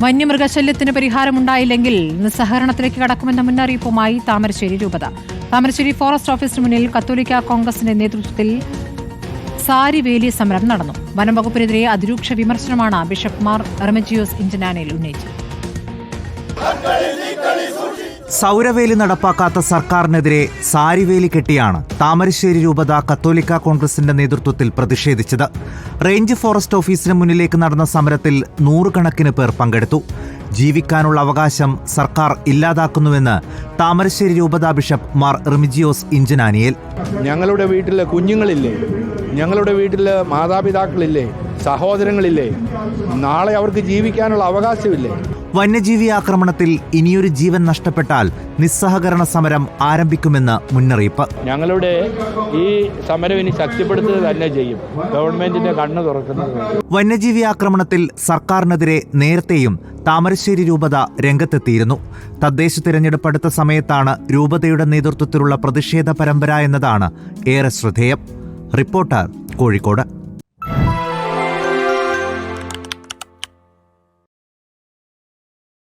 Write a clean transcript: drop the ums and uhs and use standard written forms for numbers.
വന്യമൃഗശല്യത്തിന് പരിഹാരമുണ്ടായില്ലെങ്കിൽ നിസ്സഹകരണത്തിലേക്ക് കടക്കുമെന്ന മുന്നറിയിപ്പുമായി താമരശ്ശേരി രൂപത. താമരശ്ശേരി ഫോറസ്റ്റ് ഓഫീസിന് മുന്നിൽ കത്തോലിക്ക കോൺഗ്രസിന്റെ നേതൃത്വത്തിൽ സാരിവേലി സമരം നടന്നു. വനം വകുപ്പിനെതിരെ അതിരൂക്ഷ വിമർശനമാണ് ബിഷപ്പ് മാർ റെമിജിയോസ് ഇഞ്ചനാനിയിൽ ഉന്നയിച്ചത്. സൗരവേലി നടപ്പാക്കാത്ത സർക്കാരിനെതിരെ സാരിവേലി കെട്ടിയാണ് താമരശ്ശേരി രൂപത കത്തോലിക്ക കോൺഗ്രസിന്റെ നേതൃത്വത്തിൽ പ്രതിഷേധിച്ചത്. റേഞ്ച് ഫോറസ്റ്റ് ഓഫീസിന് മുന്നിലേക്ക് നടന്ന സമരത്തിൽ 100 കണക്കിന് പേർ പങ്കെടുത്തു. ജീവിക്കാനുള്ള അവകാശം സർക്കാർ ഇല്ലാതാക്കുന്നുവെന്ന് താമരശ്ശേരി രൂപത ബിഷപ്പ് മാർ റെമിജിയോസ് ഇഞ്ചനാനിയിൽ. ഞങ്ങളുടെ വീട്ടിലെ കുഞ്ഞുങ്ങളില്ലേ, ഞങ്ങളുടെ വീട്ടിലെ മാതാപിതാക്കളില്ലേ, സഹോദരങ്ങളില്ലേ, നാളെ അവർക്ക് ജീവിക്കാനുള്ള അവകാശമില്ലേ? വന്യജീവി ആക്രമണത്തിൽ ഇനിയൊരു ജീവൻ നഷ്ടപ്പെട്ടാൽ നിസ്സഹകരണ സമരം ആരംഭിക്കുമെന്ന് മുന്നറിയിപ്പ്. ഞങ്ങളുടെ ഈ സമരം ഇനി ശക്തിപ്പെടുത്തുക തന്നെ ചെയ്യും. ഗവൺമെന്റിന്റെ കണ്ണ് തുറക്കുന്നത്. വന്യജീവി ആക്രമണത്തിൽ സർക്കാരിനെതിരെ നേരത്തെയും താമരശ്ശേരി രൂപത രംഗത്തെത്തിയിരുന്നു. തദ്ദേശ തിരഞ്ഞെടുപ്പ് അടുത്ത സമയത്താണ് രൂപതയുടെ നേതൃത്വത്തിലുള്ള പ്രതിഷേധ പരമ്പര എന്നതാണ് ഏറെ ശ്രദ്ധേയം. റിപ്പോർട്ടർ, കോഴിക്കോട്.